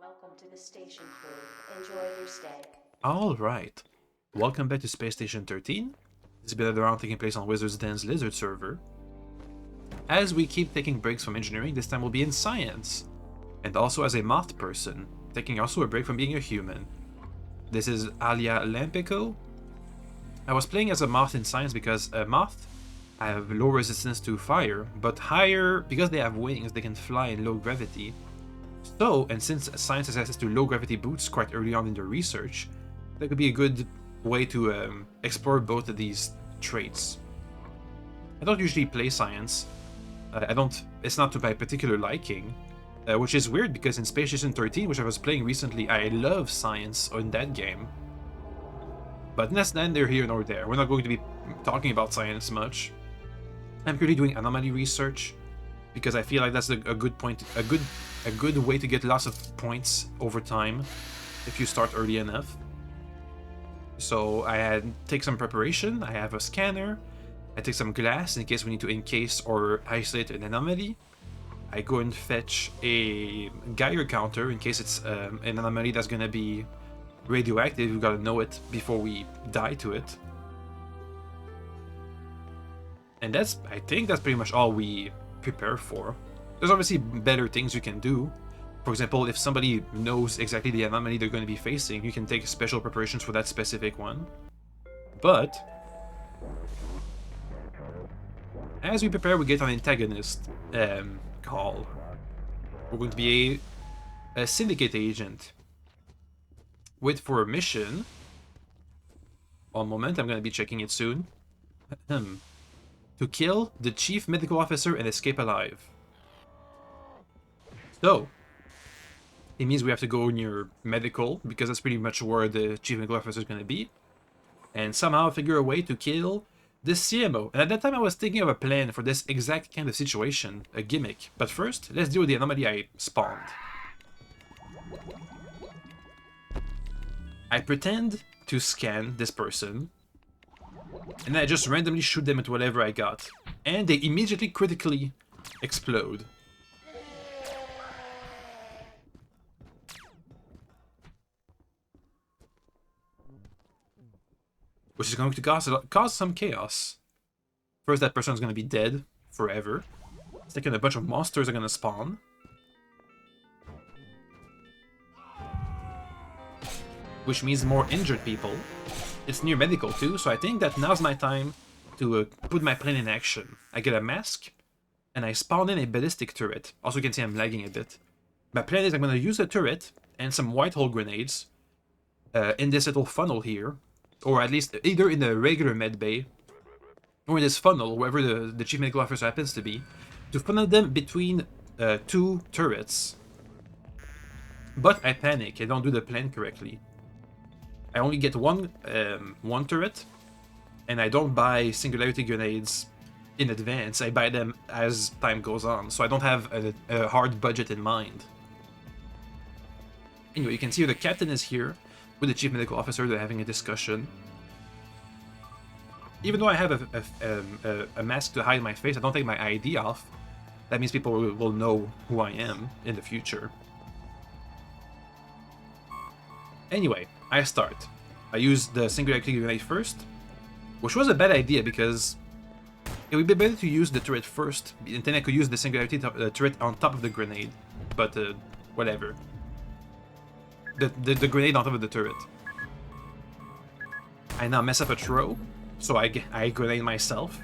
Welcome to the station crew. Enjoy your stay. Alright, welcome back to Space Station 13. This has been another round taking place on Wizard's Den's Lizard server. As we keep taking breaks from engineering, this time we'll be in science. And also as a moth person, taking also a break from being a human. This is Alia Lampico. I was playing as a moth in science because a moth have low resistance to fire, but higher, because they have wings, they can fly in low gravity. So, and since science has access to low gravity boots quite early on in their research, that could be a good way to explore both of these traits. I don't usually play science. It's not to my particular liking, which is weird because in Space Station 13, which I was playing recently, I love science in that game. But that's neither here nor there. We're not going to be talking about science much. I'm purely doing anomaly research because I feel like that's a good way to get lots of points over time if you start early enough. So I take some preparation. I have a scanner. I take some glass in case we need to encase or isolate an anomaly. I go and fetch a Geiger counter in case it's an anomaly that's going to be radioactive. We gotta know it before we die to it. And I think that's pretty much all we prepare for. There's obviously better things you can do. For example, if somebody knows exactly the anomaly they're going to be facing, you can take special preparations for that specific one. But as we prepare, we get an antagonist call. We're going to be a syndicate agent. Wait for a mission. One moment, I'm going to be checking it soon. To kill the chief medical officer and escape alive. So, it means we have to go near medical, because that's pretty much where the chief medical officer is going to be. And somehow figure a way to kill the CMO. And at that time I was thinking of a plan for this exact kind of situation, a gimmick. But first, let's deal with the anomaly I spawned. I pretend to scan this person, and I just randomly shoot them at whatever I got. And they immediately critically explode. Which is going to cause some chaos. First, that person is going to be dead forever. Second, a bunch of monsters are going to spawn. Which means more injured people. It's near medical too, so I think that now's my time to put my plan in action. I get a mask, and I spawn in a ballistic turret. Also, you can see I'm lagging a bit. My plan is I'm going to use a turret and some white hole grenades in this little funnel here, or at least either in the regular med bay, or in this funnel, wherever the chief medical officer happens to be, to funnel them between two turrets. But I panic, I don't do the plan correctly. I only get one turret, and I don't buy singularity grenades in advance. I buy them as time goes on, so I don't have a hard budget in mind. Anyway, you can see the captain is here with the chief medical officer. They're having a discussion. Even though I have a mask to hide my face, I don't take my ID off. That means people will know who I am in the future. Anyway, I start. I use the singularity grenade first, which was a bad idea because it would be better to use the turret first, and then I could use the singularity turret on top of the grenade. But whatever. The grenade on top of the turret. I now mess up a throw, so I grenade myself.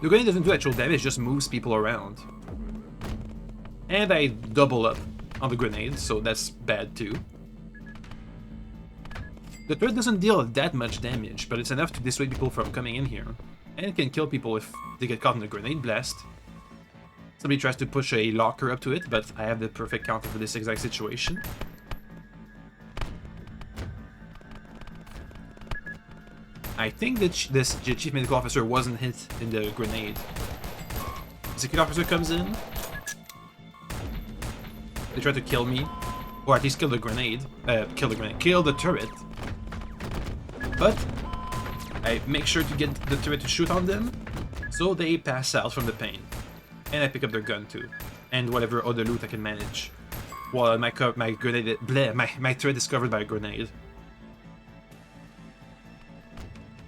The grenade doesn't do actual damage, just moves people around. And I double up on the grenade, so that's bad too. The turret doesn't deal that much damage, but it's enough to dissuade people from coming in here. And it can kill people if they get caught in a grenade blast. Somebody tries to push a locker up to it, but I have the perfect counter for this exact situation. I think that this chief medical officer wasn't hit in the grenade. The security officer comes in. They try to kill me, or at least kill the grenade. Kill the turret. But I make sure to get the turret to shoot on them, so they pass out from the pain. And I pick up their gun too, and whatever other loot I can manage. Well, my grenade, my turret is covered by a grenade.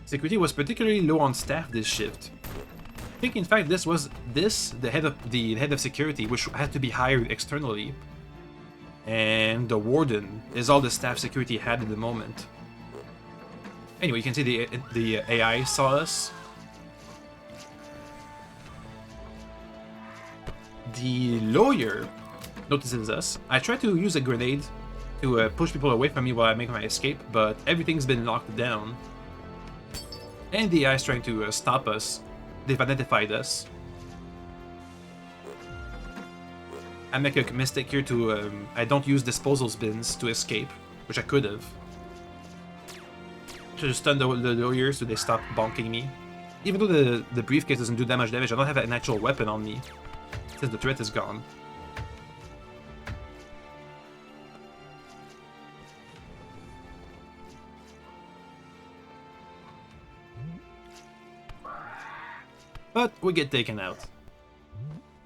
Security was particularly low on staff this shift. I think in fact this was the head of security, which had to be hired externally, and the warden is all the staff security had at the moment. Anyway, you can see the AI saw us. The lawyer notices us. I try to use a grenade to push people away from me while I make my escape, but everything's been locked down. And the AI is trying to stop us. They've identified us. I make a mistake here to... I don't use disposal bins to escape, which I could have. Should have stunned the lawyers so they stop bonking me. Even though the briefcase doesn't do that much damage, I don't have an actual weapon on me, since the turret is gone. But we get taken out.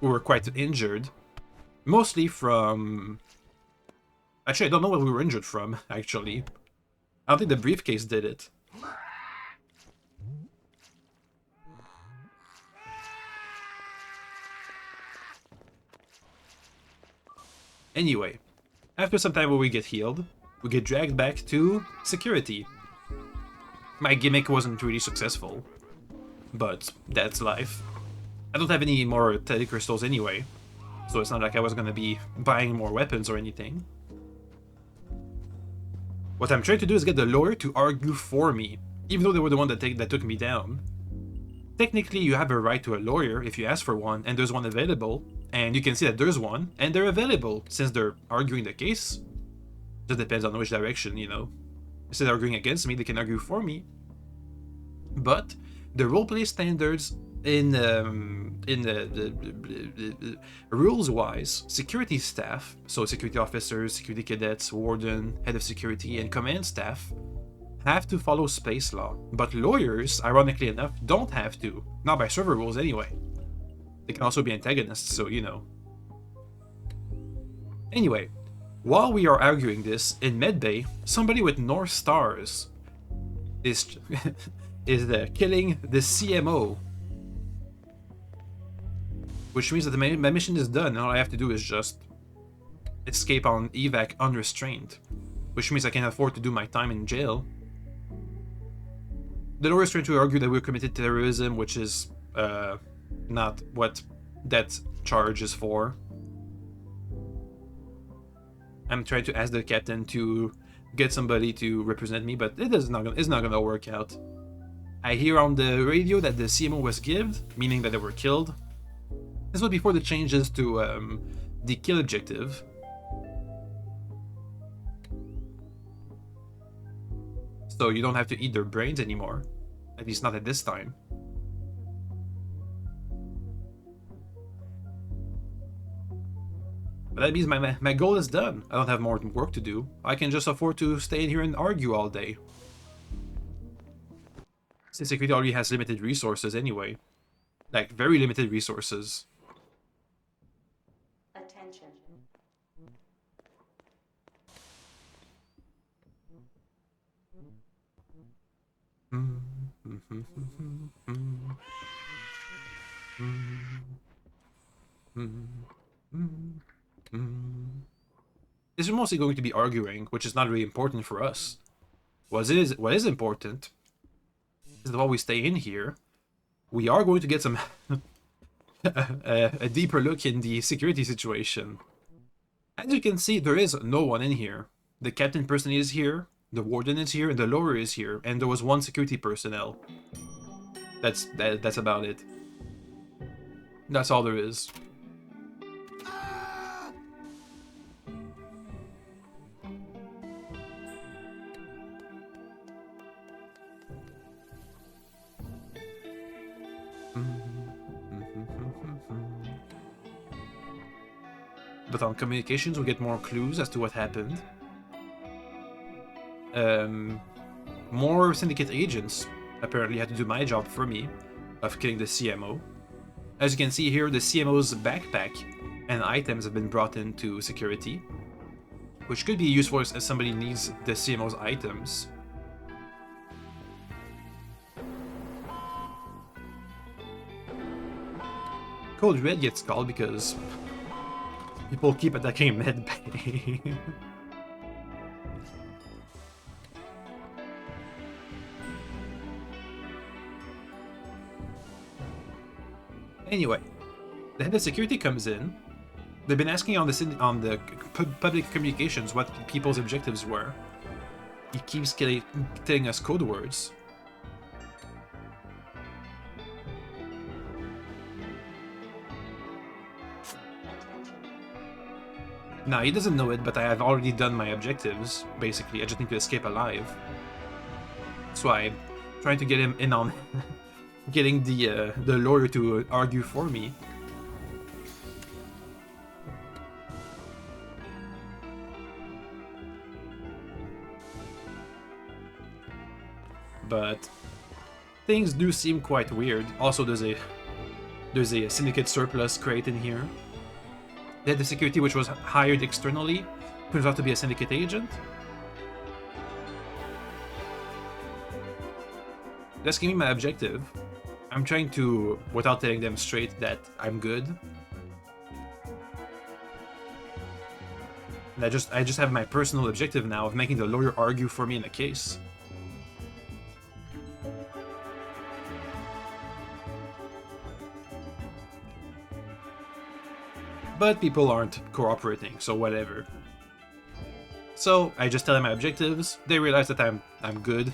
We were quite injured. Mostly from... Actually, I don't know what we were injured from, actually. I don't think the briefcase did it. Anyway, after some time where we get healed, we get dragged back to security. My gimmick wasn't really successful, but that's life. I don't have any more telecrystals anyway, so it's not like I was gonna be buying more weapons or anything. What I'm trying to do is get the lawyer to argue for me, even though they were the one that took me down. Technically, you have a right to a lawyer if you ask for one, and there's one available, and you can see that there's one, and they're available, since they're arguing the case. Just depends on which direction, you know. Instead of arguing against me, they can argue for me. But the roleplay standards in the rules-wise, security staff, so security officers, security cadets, warden, head of security, and command staff, have to follow space law. But lawyers, ironically enough, don't have to. Not by server rules anyway. They can also be antagonists, so you know. Anyway, while we are arguing this, in medbay, somebody with North Stars is killing the CMO. Which means that my mission is done, and all I have to do is just escape on evac unrestrained. Which means I can afford to do my time in jail. The lawyer is trying to argue that we committed terrorism, which is not what that charge is for. I'm trying to ask the captain to get somebody to represent me, but it's not gonna work out. I hear on the radio that the CMO was killed, meaning that they were killed. This was before the changes to the kill objective. So you don't have to eat their brains anymore. At least not at this time. But that means my goal is done. I don't have more work to do. I can just afford to stay in here and argue all day. Since security already has limited resources anyway. Like, very limited resources. Attention. This is mostly going to be arguing, which is not really important for us. What is important is that while we stay in here, we are going to get some a deeper look in the security situation. As you can see, there is no one in here. The captain person is here, the warden is here, and the lawyer is here, and there was one security personnel. That's about it. That's all there is. But on communications, we get more clues as to what happened. More syndicate agents apparently had to do my job for me of killing the CMO. As you can see here, the CMO's backpack and items have been brought into security, which could be useful as somebody needs the CMO's items. Code Red gets called because people keep attacking medbay. Anyway, the head of security comes in. They've been asking on the public communications what people's objectives were. He keeps telling us code words. Now, he doesn't know it, but I have already done my objectives, basically. I just need to escape alive. So I'm trying to get him in on getting the lawyer to argue for me. But things do seem quite weird. Also, there's a syndicate surplus crate in here. They had the security which was hired externally, turns out to be a syndicate agent. That's giving me my objective. I'm trying to, without telling them straight that I'm good. And I just have my personal objective now of making the lawyer argue for me in the case. But people aren't cooperating, so whatever. So I just tell them my objectives. They realize that I'm good.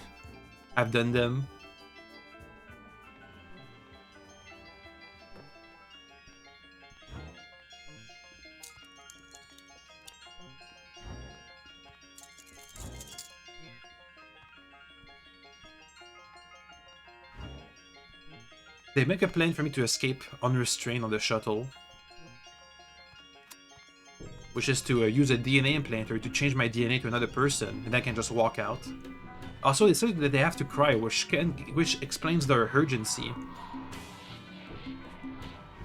I've done them. They make a plan for me to escape unrestrained on the shuttle, which is to use a DNA implanter to change my DNA to another person, and I can just walk out. Also, they said that they have to cry, which explains their urgency.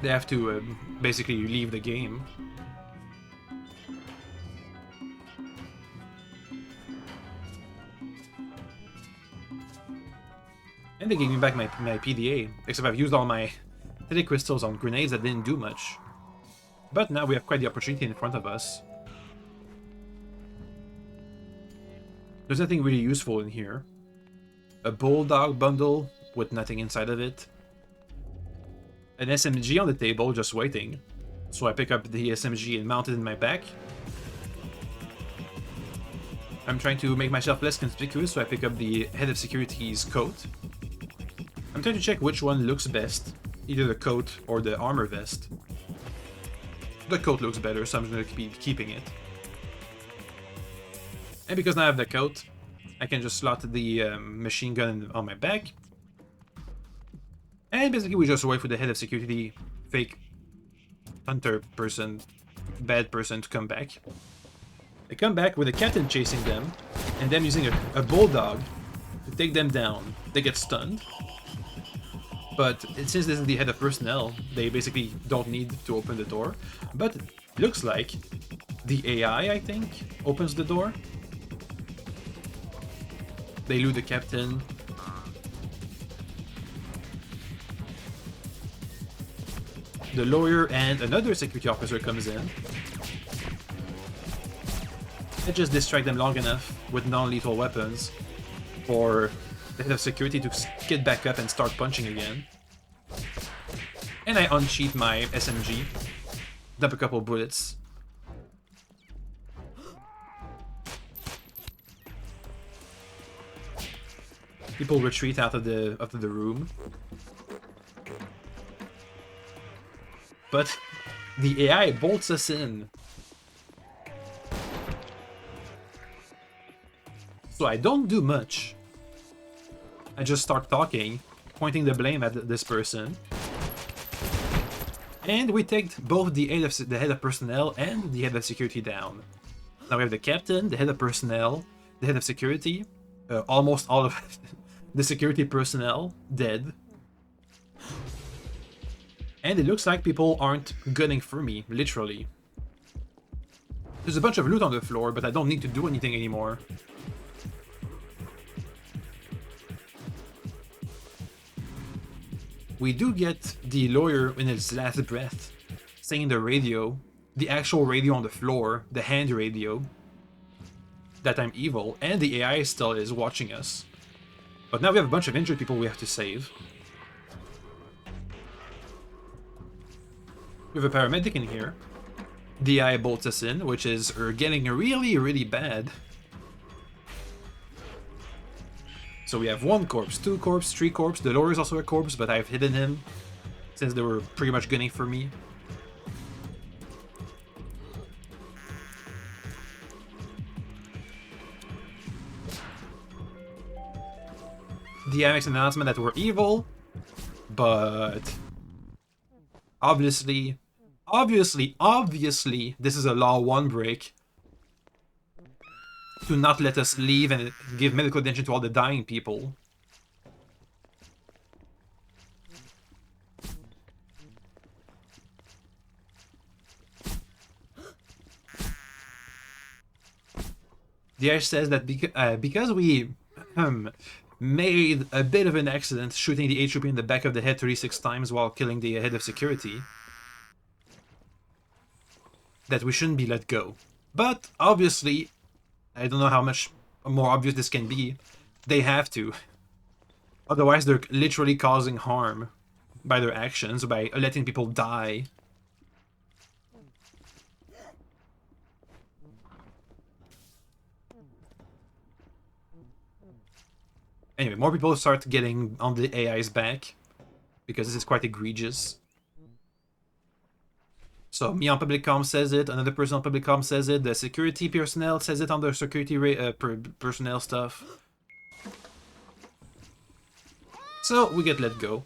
They have to basically leave the game. And they gave me back my PDA, except I've used all my aesthetic crystals on grenades that didn't do much. But now we have quite the opportunity in front of us. There's nothing really useful in here. A bulldog bundle with nothing inside of it. An SMG on the table just waiting. So I pick up the SMG and mount it in my back. I'm trying to make myself less conspicuous, so I pick up the head of security's coat. I'm trying to check which one looks best, either the coat or the armor vest. The coat looks better, so I'm just going to be keeping it. And because now I have the coat, I can just slot the machine gun on my back. And basically we just wait for the head of security, fake hunter person, bad person to come back. They come back with a captain chasing them, and them using a bulldog to take them down. They get stunned. But since this is the head of personnel, they basically don't need to open the door. But it looks like the AI, I think, opens the door. They loot the captain. The lawyer and another security officer comes in. They just distract them long enough with non-lethal weapons for the head of security to get back up and start punching again. And I unsheath my SMG, dump a couple bullets. People retreat out of the room. But the AI bolts us in. So I don't do much. I just start talking, pointing the blame at this person. And we take both the head of personnel and the head of security down. Now we have the captain, the head of personnel, the head of security, almost all of the security personnel dead. And it looks like people aren't gunning for me, literally. There's a bunch of loot on the floor, but I don't need to do anything anymore. We do get the lawyer in his last breath, saying the radio, the actual radio on the floor, the hand radio, that I'm evil, and the AI still is watching us. But now we have a bunch of injured people we have to save. We have a paramedic in here. The AI bolts us in, which is getting really, really bad. So we have 1 corpse, 2 corpse, 3 corpse. The lawyer is also a corpse, but I've hidden him since they were pretty much gunning for me. The AI makes an announcement that we're evil, but obviously, this is a Law 1 break to not let us leave and give medical attention to all the dying people. The AI says that because we made a bit of an accident shooting the HOP in the back of the head 36 times while killing the head of security, that we shouldn't be let go. But obviously, I don't know how much more obvious this can be, they have to. Otherwise they're literally causing harm by their actions, by letting people die. Anyway, more people start getting on the AI's back, because this is quite egregious. So, me on public comm says it, another person on public comm says it, the security personnel says it on their security personnel stuff. So, we get let go.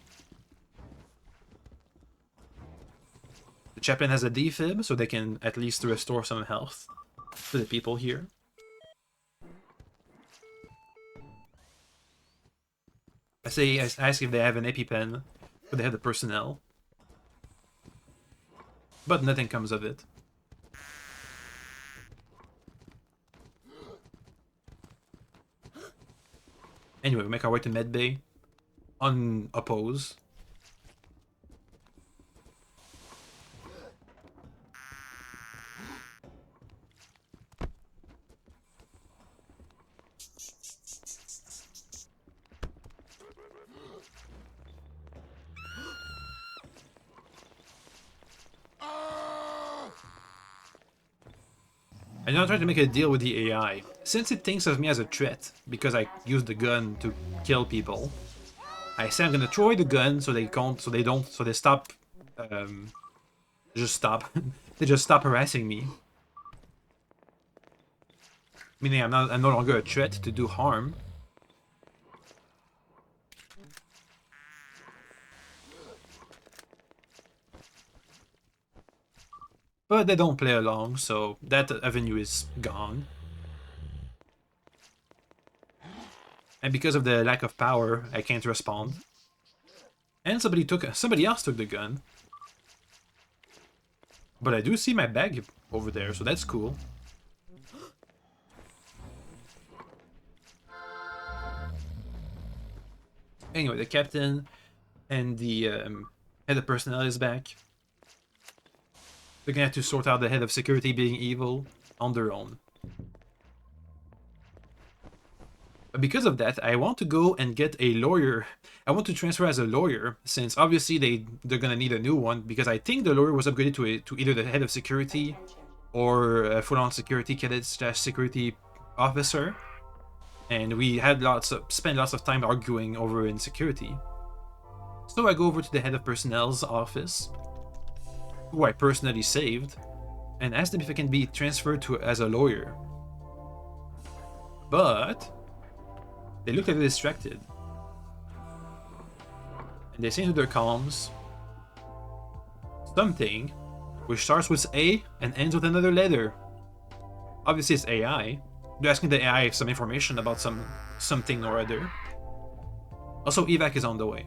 The chaplain has a defib, so they can at least restore some health to the people here. I ask if they have an EpiPen, but they have the personnel. But nothing comes of it. Anyway, we make our way to medbay, unopposed. I'm not trying to make a deal with the AI. Since it thinks of me as a threat, because I used the gun to kill people, I say I'm gonna throw away the gun so they stop, they just stop harassing me. Meaning I'm no longer a threat to do harm. But they don't play along, so that avenue is gone. And because of the lack of power, I can't respond. And somebody else took the gun. But I do see my bag over there, so that's cool. Anyway, the captain and the head of personnel is back. They're gonna have to sort out the head of security being evil on their own. But because of that, I want to go and get a lawyer. I want to transfer as a lawyer, since obviously they're gonna need a new one, because I think the lawyer was upgraded to either the head of security or a full-on security cadet / security officer. And we had spent lots of time arguing over insecurity. So I go over to the head of personnel's office, who I personally saved, and asked them if I can be transferred to as a lawyer. But they look a bit distracted. And they say into their comms something which starts with A and ends with another letter. Obviously it's AI. They're asking the AI some information about something or other. Also, evac is on the way.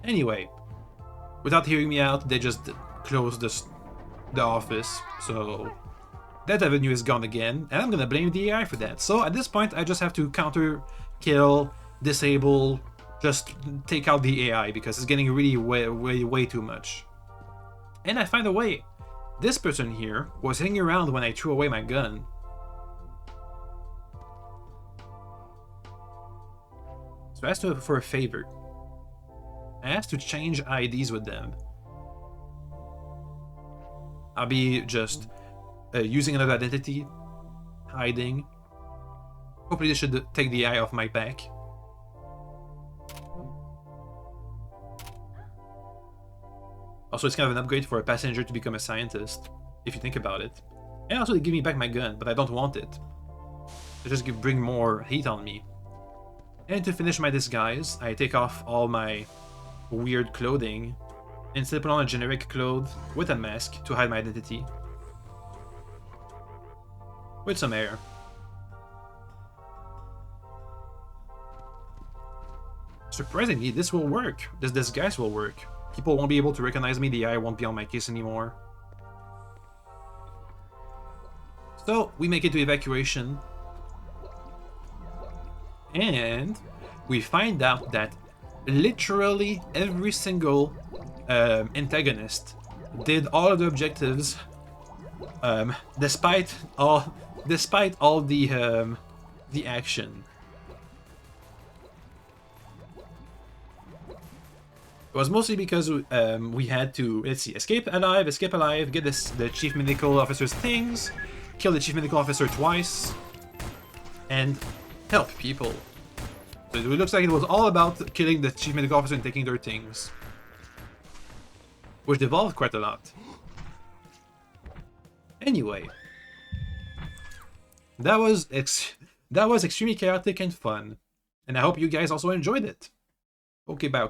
Anyway, without hearing me out, they just closed the office, so that avenue is gone again, and I'm gonna blame the AI for that. So at this point, I just have to counter, kill, disable, just take out the AI because it's getting really way too much. And I find a way. This person here was hanging around when I threw away my gun. So I asked her for a favor. I asked to change IDs with them. I'll be just using another identity, hiding. Hopefully this should take the eye off my back. Also, it's kind of an upgrade for a passenger to become a scientist, if you think about it. And also they give me back my gun, but I don't want it. They just bring more heat on me. And to finish my disguise, I take off all my weird clothing, and instead put on a generic clothes with a mask to hide my identity. With some air. Surprisingly, this will work. This disguise will work. People won't be able to recognize me, the eye won't be on my case anymore. So, we make it to evacuation. And we find out that literally every single antagonist did all of the objectives despite all the action. It was mostly because we had to, let's see, escape alive, get the chief medical officer's things, kill the chief medical officer twice, and help people. So it looks like it was all about killing the chief medical officer and taking their things, which devolved quite a lot. Anyway, that was extremely chaotic and fun, and I hope you guys also enjoyed it. Okay, bye.